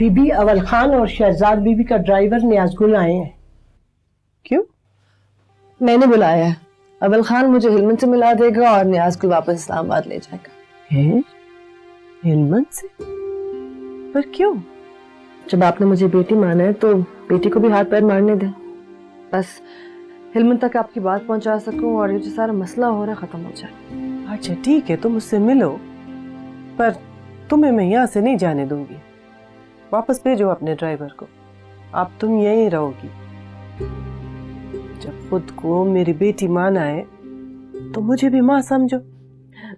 बीबी अवल खान और शहजाद बीबी का ड्राइवर नियाज़गुल आए हैं। क्यों? मैंने बुलाया है। अवल खान मुझे हिलमत से मिला देगा और नियाज़गुल वापस इस्लामाबाद ले जाएगा। हिलमत से? पर क्यों? जब आपने मुझे बेटी माना है तो बेटी को भी हाथ पैर मारने दे। बस हिलमत तक आपकी बात पहुंचा सकूं और ये जो सारा मसला हो रहा है खत्म हो जाए। अच्छा ठीक है, तुम मुझसे मिलो, पर तुम्हें मैं यहाँ से नहीं जाने दूंगी। वापस भेजो अपने ड्राइवर को, अब तुम यहीं रहोगी। जब खुद को मेरी बेटी माना है तो मुझे भी माँ समझो।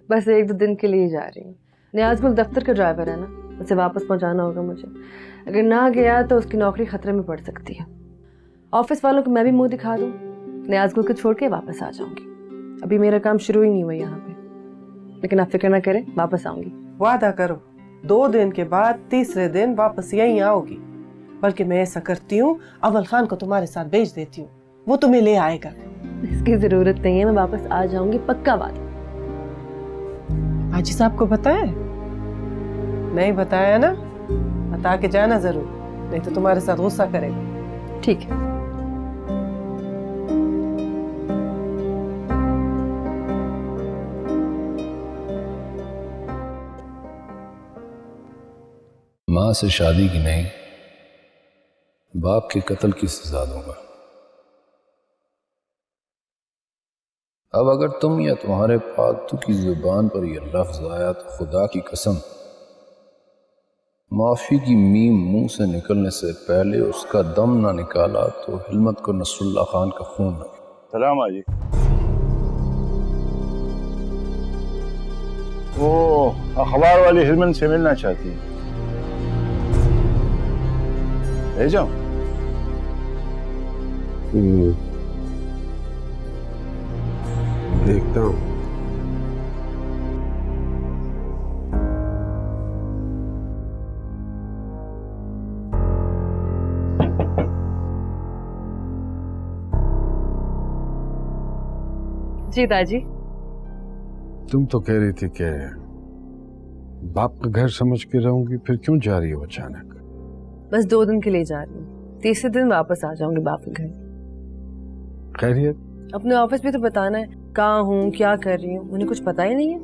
बस 1-2 दिन के लिए जा रही हूँ। नियाज़गुल दफ्तर का ड्राइवर है ना, उसे वापस पहुंचाना होगा मुझे। अगर ना गया तो उसकी नौकरी खतरे में पड़ सकती है। ऑफिस वालों को मैं भी मुंह दिखा दूं, नियाज़गुल को छोड़ के वापस आ जाऊंगी। अभी मेरा काम शुरू ही नहीं हुआ यहाँ पे, लेकिन आप फिक्र ना करें, वापस आऊंगी। वादा करो 2 दिन के बाद तीसरे दिन वापस यहीं आओगी। बल्कि मैं ऐसा करती हूँ, अव्वल खान को तुम्हारे साथ भेज देती हूँ, वो तुम्हें ले आएगा। इसकी जरूरत नहीं है, मैं वापस आ जाऊंगी, पक्का वादा। हाजी साहब को बताया? नहीं बताया ना? बता के जाना जरूर, नहीं तो तुम्हारे साथ गुस्सा करेगा। ठीक है। माँ से शादी की नहीं, बाप के कत्ल की सजा दूंगा। अब अगर तुम या तुम्हारे पालतू की जुबान पर यह लफ्ज आया तो खुदा की कसम, माफी की मीम मुंह से निकलने से पहले उसका दम ना निकाला तो हिलमत को नसरुल्लाह खान का खून न। सलाम आजी। वो अखबार वाली हिलमत से मिलना चाहती है, ले जाओ। देखता हूँ। जी दादी। तुम तो कह रही थी कि बाप का घर समझ के रहूंगी, फिर क्यों जा रही हो अचानक? बस 2 दिन के लिए जा रही हूँ, तीसरे दिन वापस आ जाऊंगी बाप के घर। खैरियत? अपने ऑफिस भी तो बताना है, कहाँ हूँ, क्या कर रही हूँ, उन्हें कुछ पता ही नहीं है।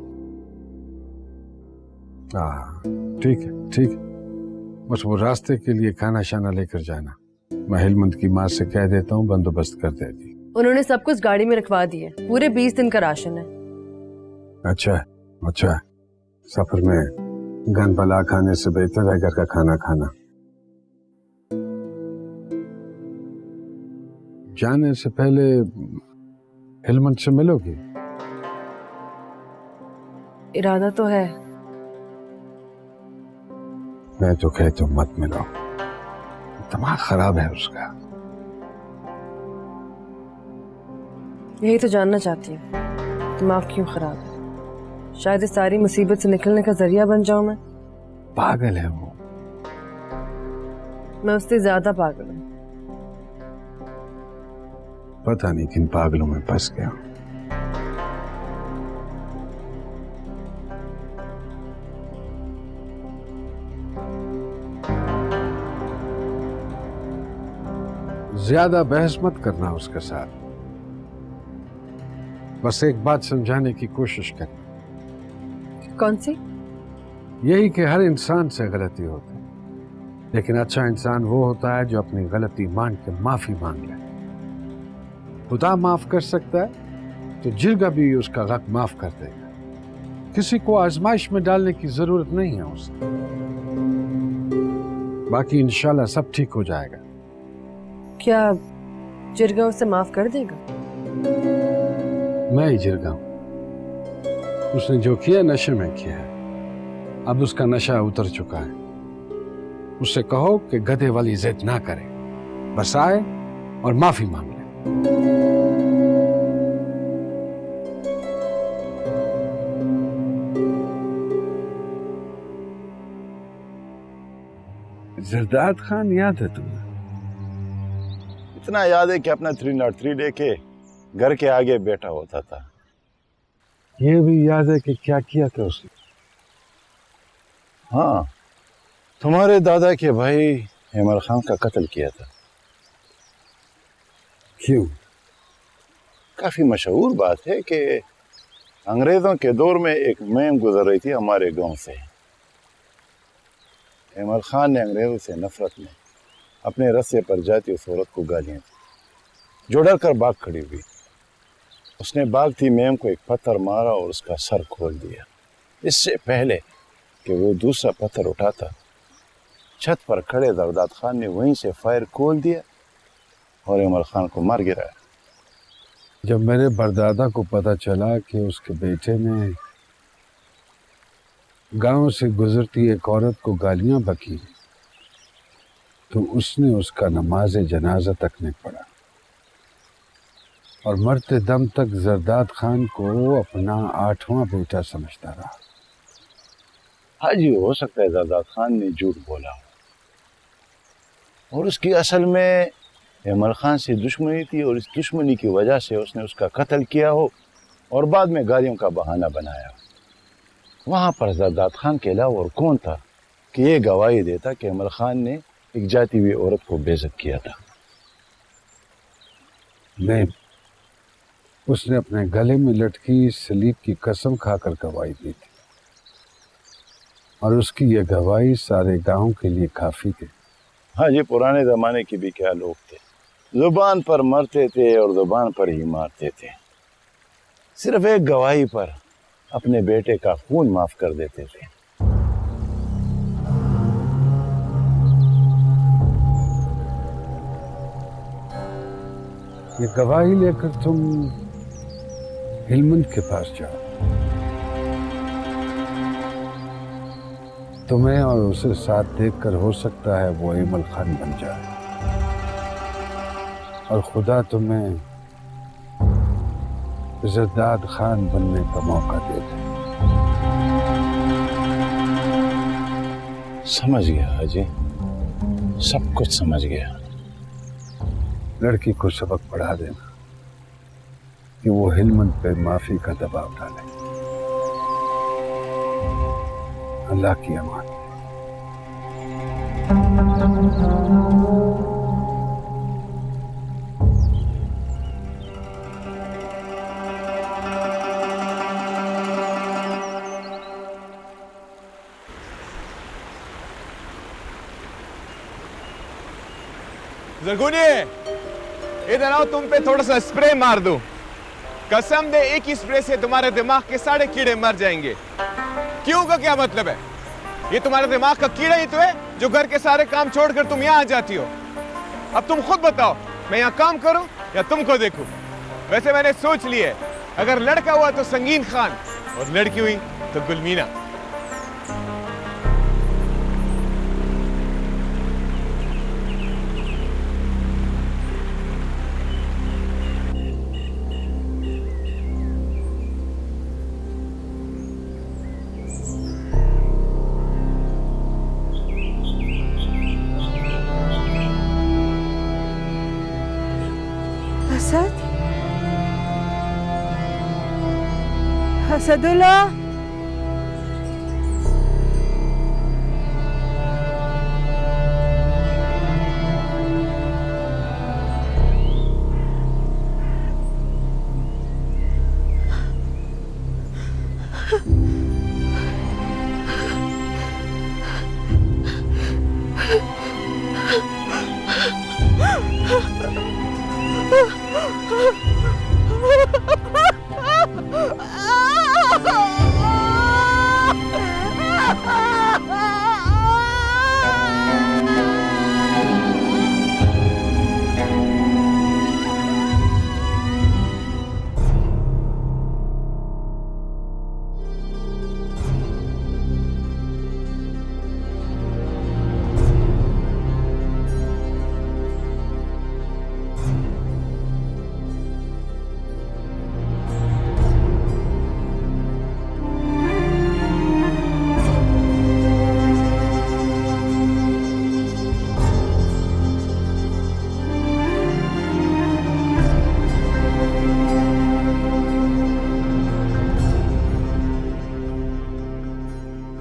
ठीक है ठीक है, बस वो रास्ते के लिए खाना शाना लेकर जाना। मैं हिलमत की माँ से कह देता हूँ, बंदोबस्त कर देगी। उन्होंने सब कुछ गाड़ी में रखवा दिया, पूरे 20 दिन का राशन है। अच्छा अच्छा, सफर में गन बला खाने से बेहतर है घर का खाना खाना। जाने से पहले हिलमत से मिलोगी? इरादा तो है। मैं तो कहता हूँ मत मिलो, दिमाग खराब है उसका। यही तो जानना चाहती हूँ, दिमाग क्यों खराब है। शायद इस सारी मुसीबत से निकलने का जरिया बन जाऊं मैं। पागल है वो। मैं उससे ज्यादा पागल हूँ। पता नहीं किन पागलों में फंस गया। ज्यादा बहस मत करना उसके साथ, बस एक बात समझाने की कोशिश कर। कौन सी? यही कि हर इंसान से गलती होती है, लेकिन अच्छा इंसान वो होता है जो अपनी गलती मान के माफी मांग ले। खुदा माफ कर सकता है तो जिरगा भी उसका हक माफ कर देगा। किसी को आजमाइश में डालने की जरूरत नहीं है उसे। बाकी इंशाल्लाह सब ठीक हो जाएगा। क्या जिरगा उसे माफ कर देगा? मैं ही जिरगा हूं। उसने जो किया नशे में किया है, अब उसका नशा उतर चुका है। उससे कहो कि गधे वाली जिद ना करे, बस आए और माफी मांग ले। जरदाद खान याद है तुम्हें? इतना याद है कि अपना 303 लेके घर के आगे बैठा होता था। ये भी याद है कि क्या किया था उसने? हाँ, तुम्हारे दादा के भाई हेमल खान का कत्ल किया था। क्यों? काफी मशहूर बात है कि अंग्रेजों के दौर में एक मुहिम गुजर रही थी हमारे गांव से। हेमल खान ने अंग्रेजों से नफरत में अपने रस्से पर जाती उस औरत को गालियां दी, जो डर कर भाग खड़ी हुई। उसने भागती मुहिम को एक पत्थर मारा और उसका सर खोल दिया। इससे पहले कि वो दूसरा पत्थर उठाता, छत पर खड़े जरदाद खान ने वहीं से फायर खोल दिया और हेमल खान को मार गिराया। जब मेरे परदादा को पता चला कि उसके बेटे ने गांव से गुजरती एक औरत को गालियां बकी, तो उसने उसका नमाज जनाजा तक नहीं पढ़ा और मरते दम तक जरदाद खान को अपना 8वां बेटा समझता रहा। हाँ जी, हो सकता है जरदाद खान ने झूठ बोला और उसकी असल में हेमल खान से दुश्मनी थी और इस दुश्मनी की वजह से उसने उसका कत्ल किया हो और बाद में गालियों का बहाना बनाया। वहां पर जरदाद खान के अलावा और कौन था कि ये गवाही देता कि हेमल खान ने एक जाती हुई औरत को बेइज्जत किया था। नहीं, उसने अपने गले में लटकी सलीब की कसम खाकर गवाही दी थी और उसकी ये गवाही सारे गांव के लिए काफी थी। हाँ जी, पुराने जमाने के भी क्या लोग थे, जुबान पर मरते थे और जुबान पर ही मारते थे। सिर्फ एक गवाही पर अपने बेटे का खून माफ कर देते थे। ये गवाही लेकर तुम हिलमंद के पास जाओ। तुम्हें और उसे साथ देखकर हो सकता है वो हेमल खान बन जाए और खुदा तुम्हें जरदाद खान बनने का मौका दे दे। समझ गया हाजी, सब कुछ समझ गया। लड़की को सबक पढ़ा देना कि वो हिलमंद पे माफी का दबाव डाले। अल्लाह की अमान। जरगुनी, इधर आओ, तुम पे थोड़ा सा स्प्रे मार दूं। कसम दे, एक ही स्प्रे से तुम्हारे दिमाग के सारे कीड़े मर जाएंगे। क्यों का क्या मतलब है? ये तुम्हारे दिमाग का कीड़ा ही तो है जो घर के सारे काम छोड़कर तुम यहाँ आ जाती हो। अब तुम खुद बताओ, मैं यहाँ काम करूं या तुमको देखूं? वैसे मैंने सोच लिया है, अगर लड़का हुआ तो संगीन खान और लड़की हुई तो गुलमीना। असदुल्लाह,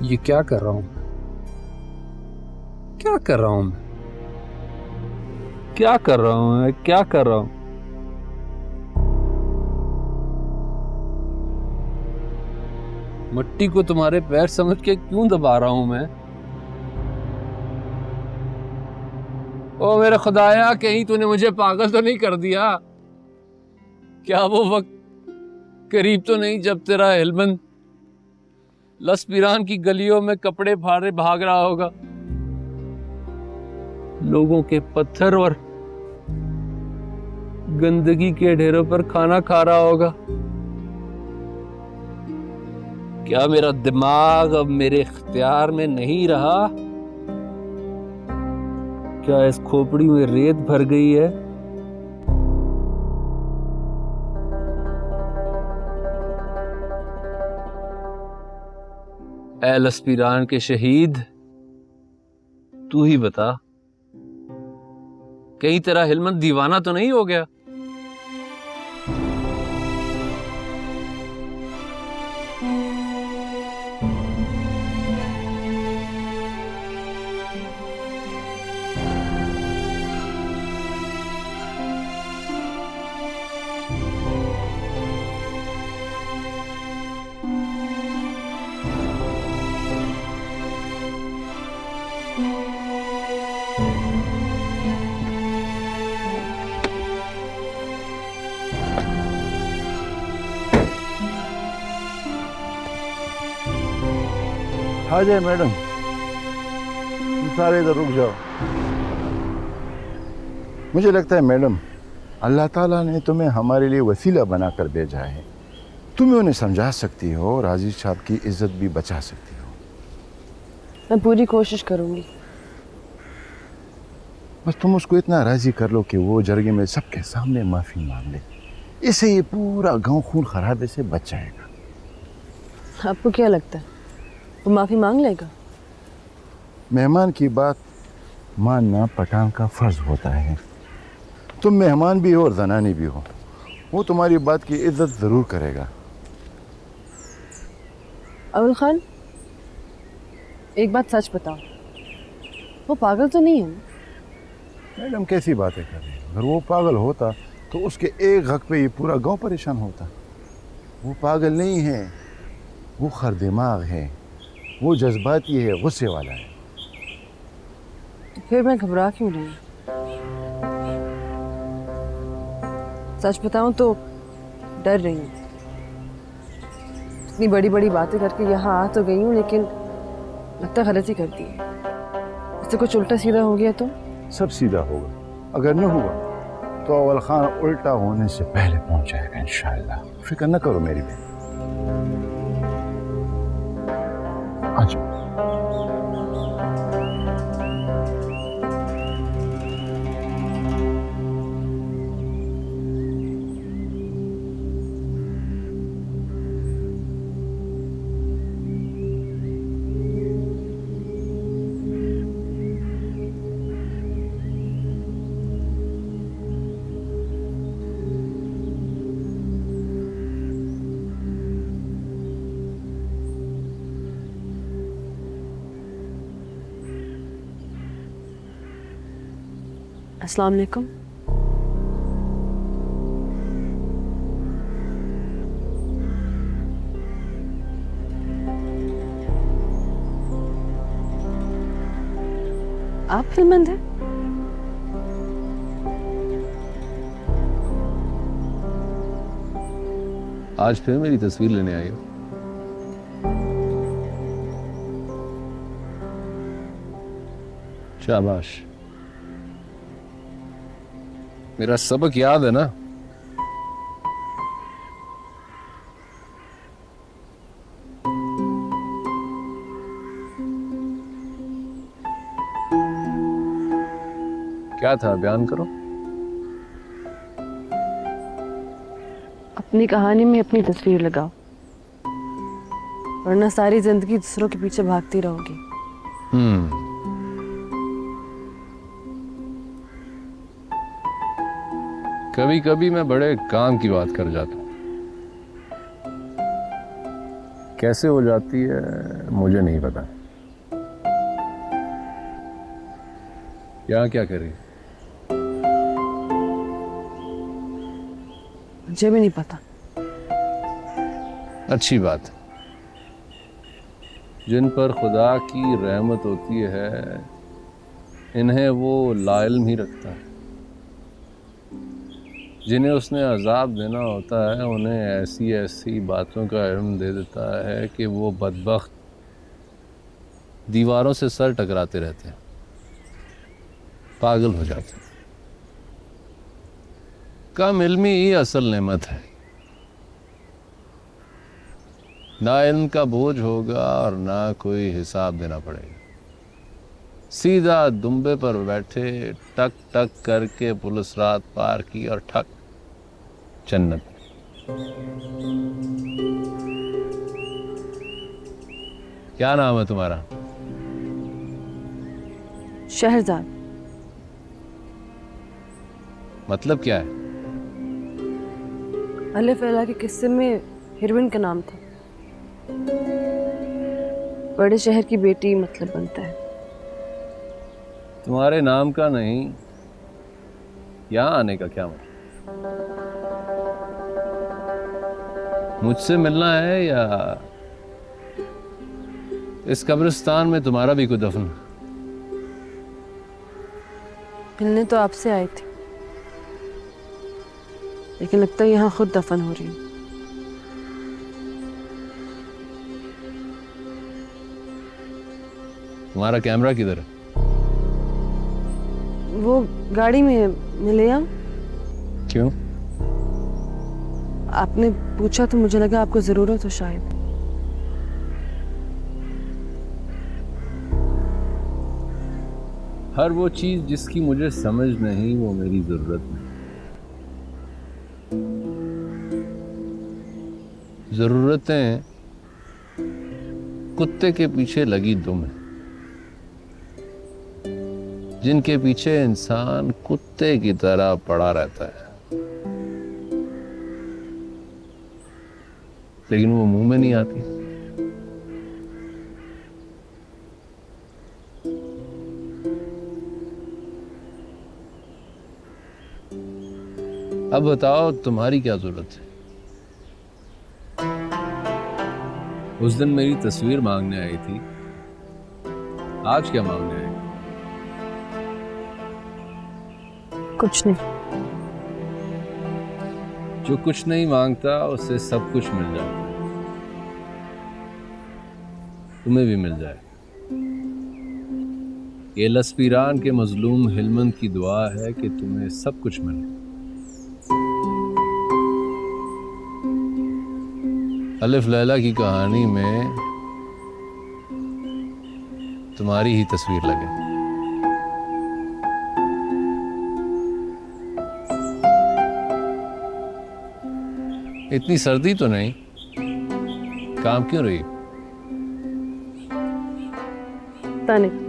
ये क्या कर रहा हूं? क्या कर रहा हूं मैं? क्या कर रहा हूं मैं? क्या कर रहा हूं? मिट्टी को तुम्हारे पैर समझ के क्यों दबा रहा हूं मैं? ओ मेरे खुदाया, कहीं तूने मुझे पागल तो नहीं कर दिया? क्या वो वक्त करीब तो नहीं जब तेरा हेलमेंद लसपीरान की गलियों में कपड़े फाड़े भाग रहा होगा, लोगों के पत्थर और गंदगी के ढेरों पर खाना खा रहा होगा? क्या मेरा दिमाग अब मेरे इख्तियार में नहीं रहा? क्या इस खोपड़ी में रेत भर गई है? ऐ लसपीरान के शहीद, तू ही बता, कहीं तेरा हिलमत दीवाना तो नहीं हो गया? आ जाए मैडम, तुम सारे इधर रुक जाओ। मुझे लगता है मैडम, अल्लाह ताला ने तुम्हें हमारे लिए वसीला बनाकर भेजा है। तुम उन्हें समझा सकती हो और आजीज साहब की इज्जत भी बचा सकती हो। मैं पूरी कोशिश करूंगी। बस तुम उसको इतना राजी कर लो कि वो जरगे में सबके सामने माफी मांग ले। इससे ये पूरा गांव खून खराबे से बच जाएगा। आपको क्या लगता है वो माफी मांग लेगा? मेहमान की बात मानना पठान का फर्ज होता है। तुम मेहमान भी हो और जनानी भी हो, वो तुम्हारी बात की इज्जत जरूर करेगा। अवल खान, एक बात सच बताओ, वो पागल तो नहीं है ना? मैडम कैसी बातें कर रही है? अगर वो पागल होता तो उसके एक हक पे ये पूरा गांव परेशान होता। वो पागल नहीं है, वो खर दिमाग है, वो जज्बाती है, गुस्से वाला है। तो फिर मैं घबरा क्यों रही हूँ? सच बताऊं तो डर रही हूँ। इतनी बड़ी बड़ी बातें करके यहाँ आ तो गई हूँ, लेकिन लगता गलती कर दी है। इससे कुछ उल्टा सीधा हो गया तो? सब सीधा होगा। अगर न हुआ तो अव्वल खान उल्टा होने से पहले पहुंच जाएगा इंशाअल्लाह। फिक्र न करो मेरी बहन। अच्छा, अस्सलाम वालेकुम। आप फिल्मंद हैं? आज फिर मेरी तस्वीर लेने आई हो? शाबाश। मेरा सबक याद है ना? क्या था, बयान करो। अपनी कहानी में अपनी तस्वीर लगाओ, वरना सारी जिंदगी दूसरों के पीछे भागती रहोगी। कभी कभी मैं बड़े काम की बात कर जाता हूं। कैसे हो जाती है मुझे नहीं पता। यहाँ क्या करी? मुझे भी नहीं पता। अच्छी बात है। जिन पर खुदा की रहमत होती है इन्हें वो लाइल्म ही रखता है। जिन्हें उसने अजाब देना होता है उन्हें ऐसी ऐसी बातों का इल्म दे देता है कि वो बदबख्त दीवारों से सर टकराते रहते हैं, पागल हो जाते हैं। कम इल्मी ही असल नेमत है। ना इल्म का बोझ होगा और ना कोई हिसाब देना पड़ेगा। सीधा दुम्बे पर बैठे टक टक करके पुलिस रात पार की और ठक जन्नत। क्या नाम है तुम्हारा? शहरजाद। मतलब क्या है? अलिफ लैला के किस्से में हीरोइन का नाम था। बड़े शहर की बेटी मतलब बनता है। तुम्हारे नाम का नहीं, यहाँ आने का क्या मतलब? मुझसे मिलना है या इस कब्रिस्तान में तुम्हारा भी कोई दफन? मिलने तो आपसे आई थी, लेकिन लगता है यहाँ खुद दफन हो रही हूँ। तुम्हारा कैमरा किधर है? वो गाड़ी में मिले हम। क्यों? आपने पूछा तो मुझे लगा आपको जरूरत हो शायद। हर वो चीज जिसकी मुझे समझ नहीं वो मेरी जरूरत नहीं। जरूरतें कुत्ते के पीछे लगी दुम है, जिनके पीछे इंसान कुत्ते की तरह पड़ा रहता है, लेकिन वो मुंह में नहीं आती। अब बताओ तुम्हारी क्या जरूरत है? उस दिन मेरी तस्वीर मांगने आई थी, आज क्या मांगने आई? कुछ नहीं। जो कुछ नहीं मांगता उसे सब कुछ मिल जाता है। तुम्हें भी मिल जाए। ये लस्पीरान के मजलूम हिलमंद की दुआ है कि तुम्हें सब कुछ मिले। अलिफ लैला की कहानी में तुम्हारी ही तस्वीर लगे। इतनी सर्दी तो नहीं? काम क्यों रही? पता नहीं।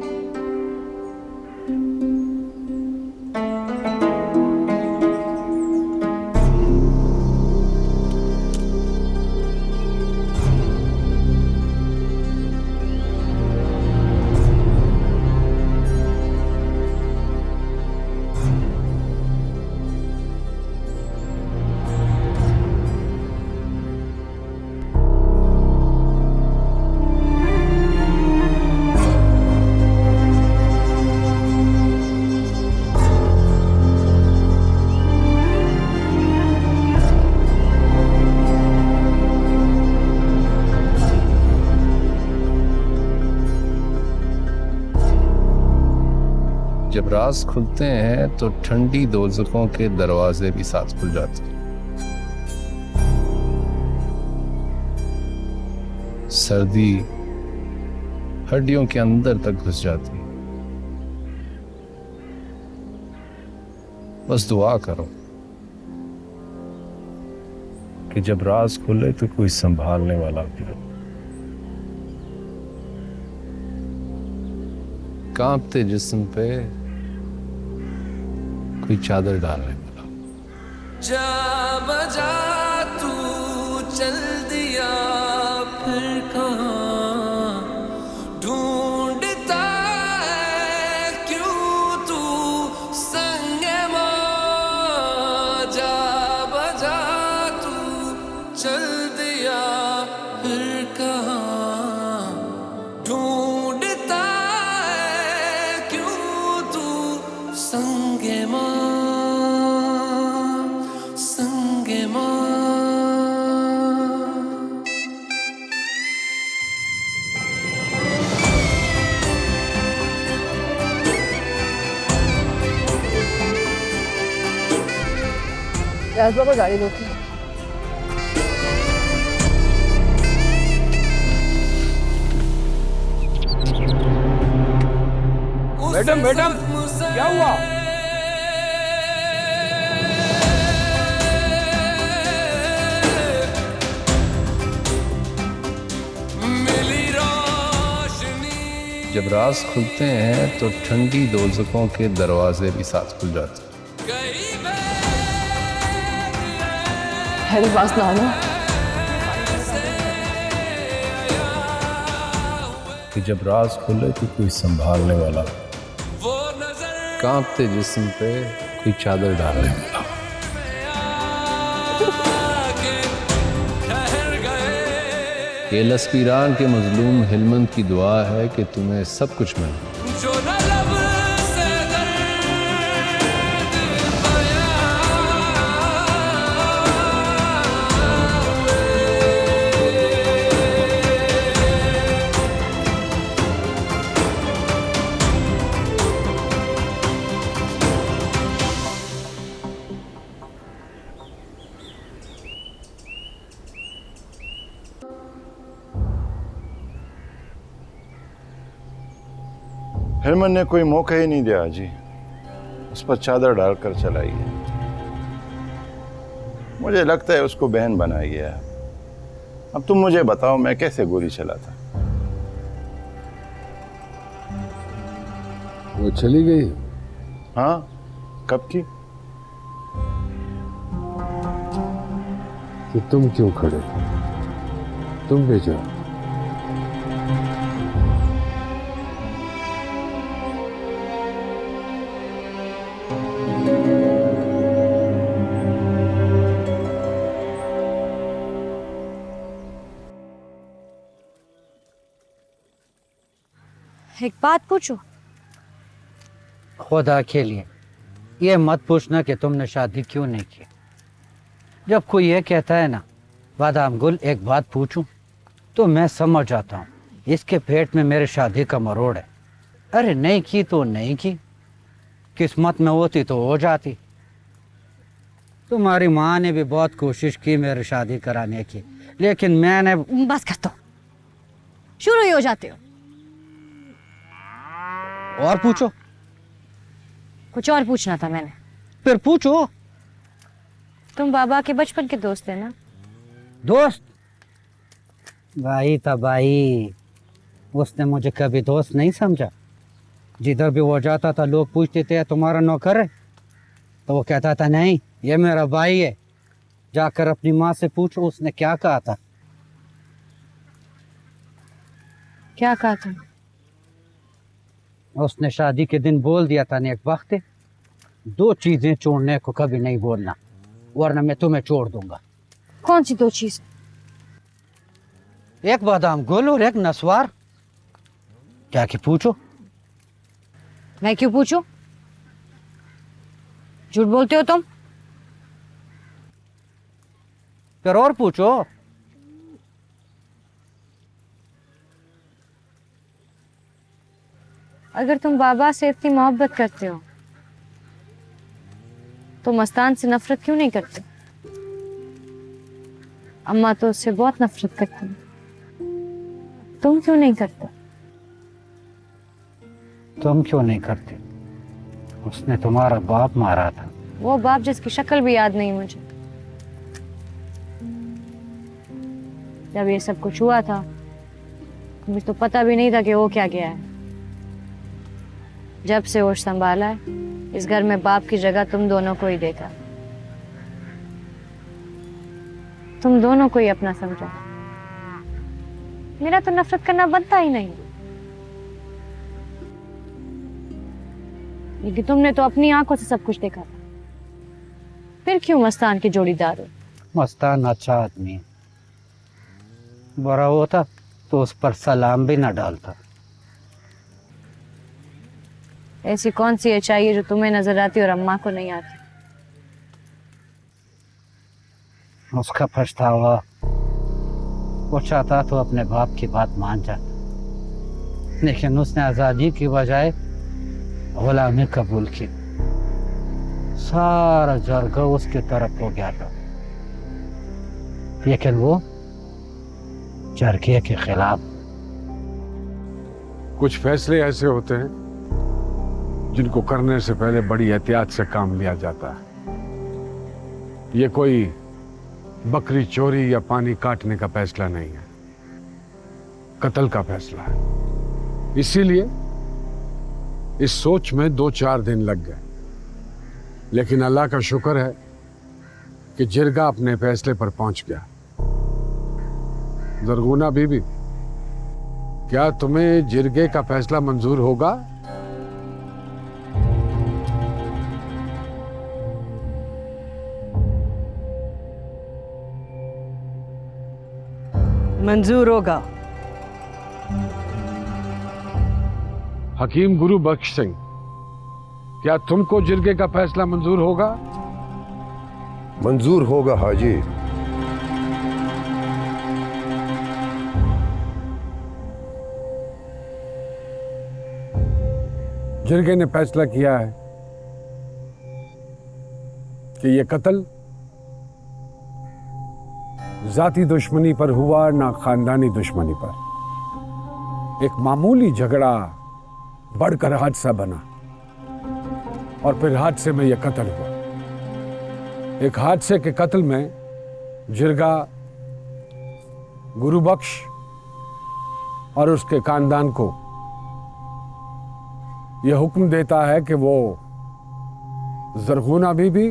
जब राज खुलते हैं तो ठंडी दोज़खों के दरवाजे भी साथ खुल जाते हैं। सर्दी हड्डियों के अंदर तक घुस जाती है। बस दुआ करो कि जब राज खुले तो कोई संभालने वाला भी हो। कांपते जिस्म पे कोई चादर डालने वाला। जा बजा तू चल दिया फिर कहाँ ढूंढता है क्यों तू फिर कहाँ ढूंढता है क्यों तू संगे माँ संगे माँ। राज बाबा गाड़ी रोकी। मैडम मैडम क्या हुआ? मिली रोशनी जब राज खुलते हैं तो ठंडी दोज़खों के दरवाजे भी साथ खुल जाते हैं। गई है पास ना आना। कि जब राज खुले तो कोई संभालने वाला वो नजर कांपते जिस्म पे कोई चादर डालने वाला। आके ठहर गए ये लस्पीरान के मजलूम हिलमंद की दुआ है कि तुम्हें सब कुछ मिले। जो न लब से दर्द बयां हिरमन ने कोई मौका ही नहीं दिया जी, उस पर चादर डालकर चलाई है। मुझे लगता है उसको बहन बनाई है। अब तुम मुझे बताओ मैं कैसे गोली चलाता? वो चली गई। हाँ, कब की? तो तुम क्यों खड़े? तुम भी जाओ। एक बात पूछो? खुदा के लिए ये मत पूछना कि तुमने शादी क्यों नहीं की। जब कोई ये कहता है ना बादाम गुल एक बात पूछूं तो मैं समझ जाता हूँ इसके पेट में मेरे शादी का मरोड़ है। अरे नहीं की तो नहीं की, किस्मत में होती तो हो जाती। तुम्हारी माँ ने भी बहुत कोशिश की मेरी शादी कराने की, लेकिन मैंने बस कर दो, शुरू ही हो जाते हो। और पूछो। कुछ और पूछना था मैंने। फिर पूछो। तुम बाबा के बचपन के दोस्त है ना? दोस्त? भाई था भाई, उसने मुझे कभी दोस्त नहीं समझा। जिधर भी वो जाता था लोग पूछते थे तुम्हारा नौकर है, तो वो कहता था नहीं ये मेरा भाई है। जाकर अपनी माँ से पूछो उसने क्या कहा था। क्या कहा था? उसने शादी के दिन बोल दिया था नेक वक्त दो चीजें छोड़ने को कभी नहीं बोलना, वरना मैं तुम्हें छोड़ दूंगा। कौन सी दो चीज? एक बादाम गुल और एक नस्वार। क्या कि पूछो। मैं क्यों पूछूं? झूठ बोलते हो तुम। फिर और पूछो। अगर तुम बाबा से इतनी मोहब्बत करते हो तो मस्तान से नफरत क्यों नहीं करते? अम्मा तो उससे बहुत नफरत करती है, तुम क्यों नहीं करते? तुम क्यों नहीं करते? उसने तुम्हारा बाप मारा था। वो बाप जिसकी शक्ल भी याद नहीं मुझे। जब ये सब कुछ हुआ था मुझे तो पता भी नहीं था कि वो क्या गया है। जब से होश संभाला है इस घर में बाप की जगह तुम दोनों को ही देखा। तुम दोनों को ही अपना समझा। मेरा तो नफरत करना बनता ही नहीं, लेकिन तुमने तो अपनी आंखों से सब कुछ देखा था। फिर क्यों मस्तान के जोड़ीदार हो? मस्तान अच्छा आदमी है, बुरा होता तो उस पर सलाम भी न डालता। ऐसी कौन सी अच्छाई है जो तुम्हें नजर आती और अम्मा को नहीं आती? उसका पछतावा, वो चाहता तो अपने बाप की बात मान जाता, लेकिन उसने आज़ादी की बजाय गुलामी कबूल की। सारा जरगा उसकी तरफ हो गया था, लेकिन वो जरगे के खिलाफ। कुछ फैसले ऐसे होते हैं जिनको करने से पहले बड़ी एहतियात से काम लिया जाता है। ये कोई बकरी चोरी या पानी काटने का फैसला नहीं है, कत्ल का फैसला है। इसीलिए इस सोच में 2-4 दिन लग गए, लेकिन अल्लाह का शुक्र है कि जिरगा अपने फैसले पर पहुंच गया। जरगुना बीबी, क्या तुम्हें जिरगे का फैसला मंजूर होगा? मंजूर होगा। हकीम गुरु बख्श सिंह, क्या तुमको जिरगे का फैसला मंजूर होगा? मंजूर होगा हाजी। जिरगे ने फैसला किया है कि ये कत्ल जाती दुश्मनी पर हुआ, ना खानदानी दुश्मनी पर। एक मामूली झगड़ा बढ़कर हादसा बना और फिर हादसे में यह कत्ल हुआ। एक हादसे के कत्ल में जिरगा गुरुबख्श और उसके खानदान को यह हुक्म देता है कि वो जरगुना बीबी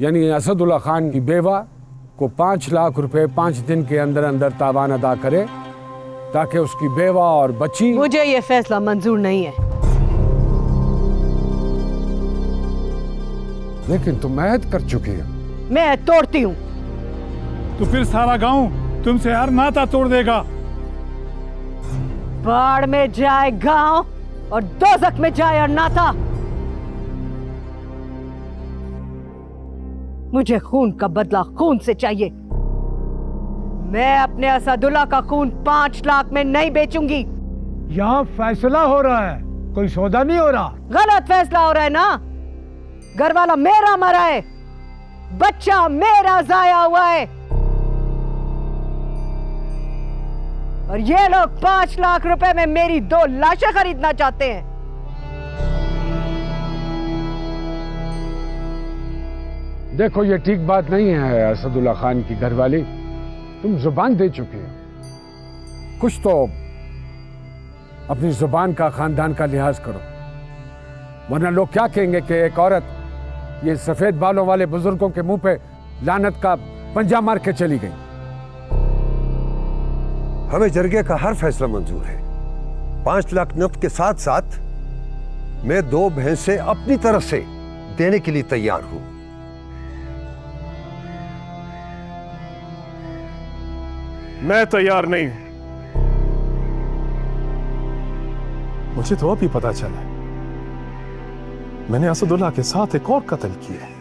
यानी असदुल्ला खान की बेवा को 5 लाख रुपए 5 दिन के अंदर अंदर तावान अदा करे, ताकि उसकी बेवा और बच्ची। मुझे ये फैसला मंजूर नहीं है। लेकिन तुम महद कर चुकी हो। मैं तोड़ती हूँ तो फिर सारा गांव तुमसे हर नाता तोड़ देगा। बाढ़ में जाए गांव और दोजख में जाए और नाता। मुझे खून का बदला खून से चाहिए। मैं अपने असदुल्ला का खून 5 लाख में नहीं बेचूंगी। यहाँ फैसला हो रहा है, कोई सौदा नहीं हो रहा। गलत फैसला हो रहा है ना। घर वाला मेरा मरा है, बच्चा मेरा जाया हुआ है, और ये लोग 5 लाख रुपए में मेरी 2 लाशें खरीदना चाहते हैं। देखो, ये ठीक बात नहीं है असदुल्ला खान की घरवाली। तुम जुबान दे चुके हो, कुछ तो अपनी जुबान का, खानदान का लिहाज करो, वरना लोग क्या कहेंगे कि एक औरत ये सफेद बालों वाले बुजुर्गों के मुंह पे लानत का पंजा मार के चली गई। हमें जरगे का हर फैसला मंजूर है। 5 लाख नफ्त के साथ साथ मैं 2 भैंसें अपनी तरफ से देने के लिए तैयार हूं। मैं तैयार नहीं हूं। मुझे तो अभी पता चला मैंने असदुल्ला के साथ एक और कत्ल किया है,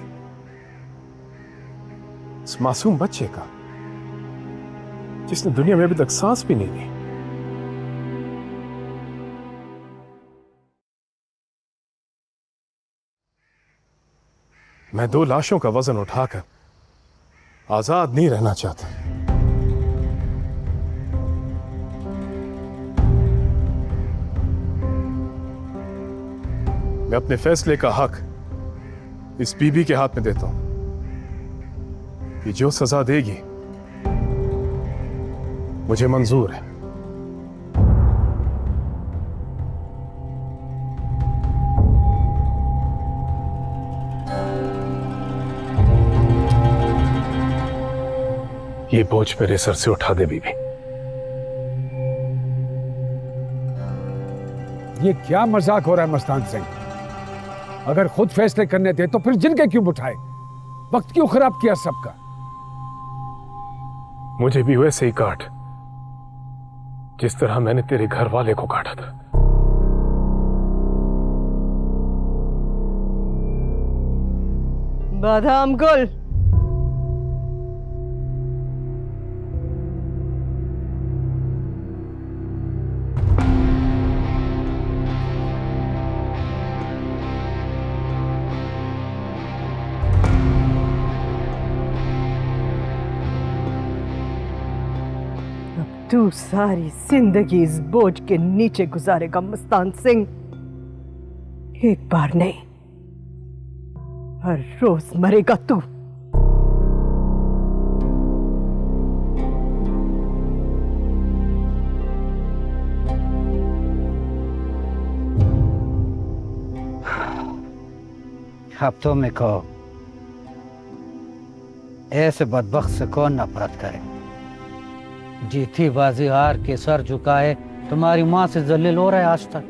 इस मासूम बच्चे का, जिसने दुनिया में अभी तक सांस भी नहीं ली। मैं 2 लाशों का वजन उठाकर आजाद नहीं रहना चाहता। मैं अपने फैसले का हक इस बीबी के हाथ में देता हूं कि जो सजा देगी मुझे मंजूर है। ये बोझ मेरे सर से उठा दे बीबी। ये क्या मजाक हो रहा है मस्तान सिंह? अगर खुद फैसले करने थे तो फिर जिनके क्यों उठाए? वक्त क्यों खराब किया सबका? मुझे भी वैसे ही काट जिस तरह मैंने तेरे घर वाले को काटा था। बादाम गुल, तू सारी जिंदगी इस बोझ के नीचे गुजारेगा मस्तान सिंह। एक बार नहीं, हर रोज मरेगा तू। अब तो मैं कहो, ऐसे बदबख्त से कौन नफरत करे? जीती बाजी हार के सर झुकाए तुम्हारी माँ से जलील हो रहा है आज तक।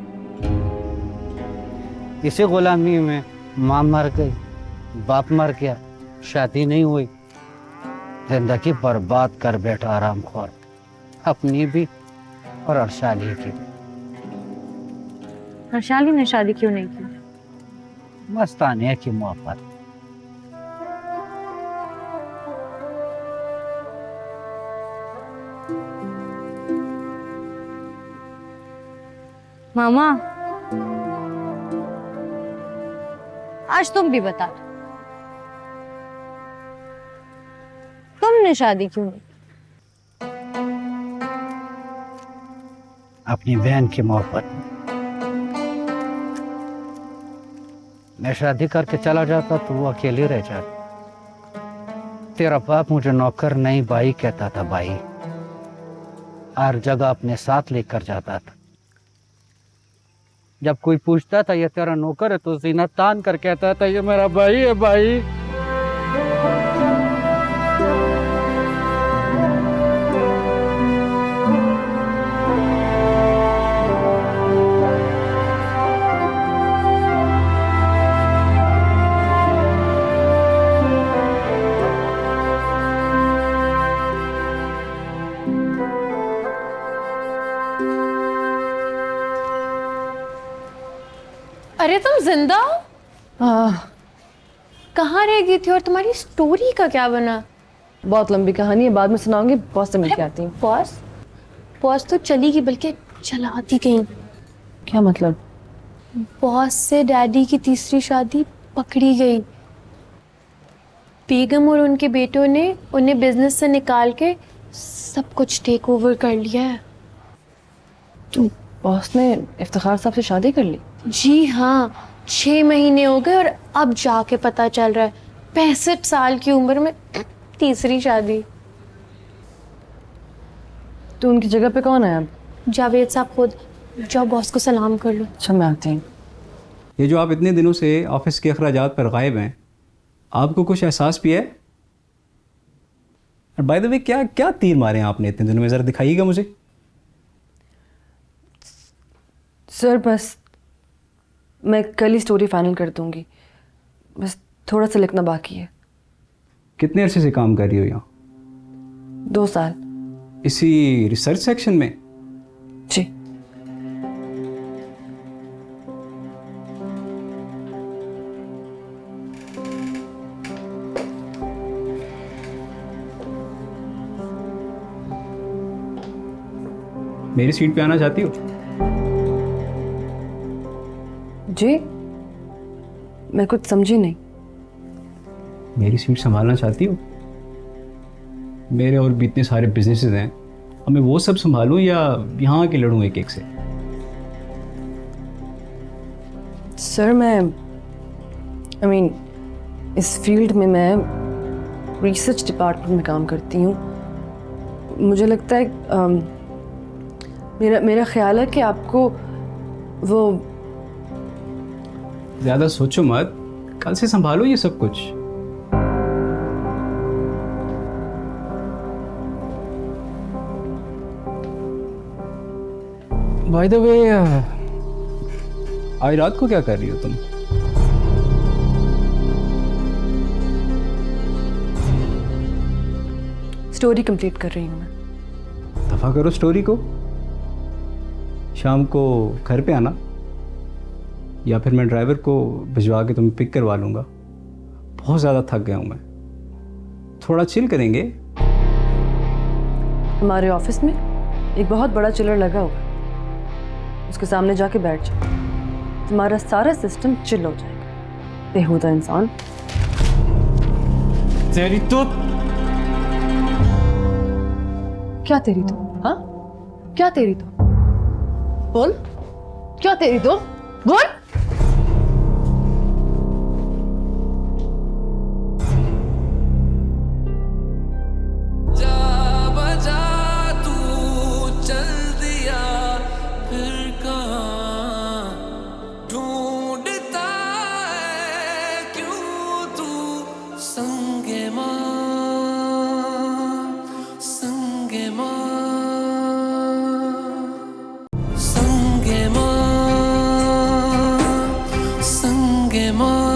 इसी गुलामी में माँ मर गई, बाप मर गया, शादी नहीं हुई, जिंदगी बर्बाद कर बैठा आरामखोर, अपनी भी और अर्शाली की भी। हर्षाली ने शादी क्यों नहीं की? मस्तानिया की मोहब्बत। मामा, आज तुम भी बता दो, तुमने शादी क्यों नहीं? अपनी बहन की मोहब्बत। मैं शादी करके चला जाता तो वो अकेली रह जाती। तेरा बाप मुझे नौकर नहीं भाई कहता था। भाई हर जगह अपने साथ लेकर जाता था। जब कोई पूछता था ये तेरा नौकर है तो सीना तान कर कहता था ये मेरा भाई है। भाई अरे तुम जिंदा हो? कहाँ रह गई थी और तुम्हारी स्टोरी का क्या बना? बहुत लंबी कहानी है, बाद में सुनाऊंगी। बॉस से मिलके आती हूँ। बॉस तो चली गई, बल्कि चलाती गई। क्या मतलब? बॉस से डैडी की तीसरी शादी पकड़ी गई। बेगम और उनके बेटों ने उन्हें बिजनेस से निकाल के सब कुछ टेक ओवर कर लिया है। तो बॉस ने इफ्तिखार साहब से शादी कर ली? जी हाँ, 6 महीने हो गए और अब जाके पता चल रहा है 65 साल की उम्र में तीसरी शादी। तो उनकी जगह पे कौन है अब? जावेद साहब खुद। जाओ बॉस को सलाम कर लो। अच्छा, मैं आती हूँ। ये जो आप इतने दिनों से ऑफिस के अखराजात पर गायब हैं, आपको कुछ एहसास भी है? और बाय द वे, क्या क्या तीर मारे हैं आपने इतने दिनों में, ज़रा दिखाइएगा मुझे। सर बस मैं कल ही स्टोरी फाइनल कर दूंगी, बस थोड़ा सा लिखना बाकी है। कितने अरसे से काम कर रही हो यहाँ? 2 साल। इसी रिसर्च सेक्शन में? जी। मेरी सीट पे आना चाहती हो? जी, मैं कुछ समझी नहीं। मेरी सीट संभालना चाहती हो? मेरे और भी इतने सारे बिजनेसेस हैं, अब मैं वो सब संभालूं या यहाँ के लड़ूं एक एक से? सर मैं इस फील्ड में मैं रिसर्च डिपार्टमेंट में काम करती हूँ। मुझे लगता है मेरा ख्याल है कि आपको वो ज़्यादा सोचो मत, कल से संभालो ये सब कुछ। बाय द वे, आज रात को क्या कर रही हो तुम? स्टोरी कंप्लीट कर रही हूँ मैं। दफा करो स्टोरी को, शाम को घर पे आना या फिर मैं ड्राइवर को भिजवा के तुम्हें पिक करवा लूँगा। बहुत ज़्यादा थक गया हूँ मैं, थोड़ा चिल करेंगे। हमारे ऑफिस में एक बहुत बड़ा चिलर लगा होगा, उसके सामने जाके बैठ जाओ, तुम्हारा सारा सिस्टम चिल हो जाएगा। बेहुदा इंसान। तेरी तो क्या तेरी तो? हाँ, क्या तेरी तो? बोल, क्या तेरी तो? बोल। जा बजा तू चल दिया फिर कहाँ ढूंढता है क्यों तू संगे माँ संगे माँ संगे माँ संगे माँ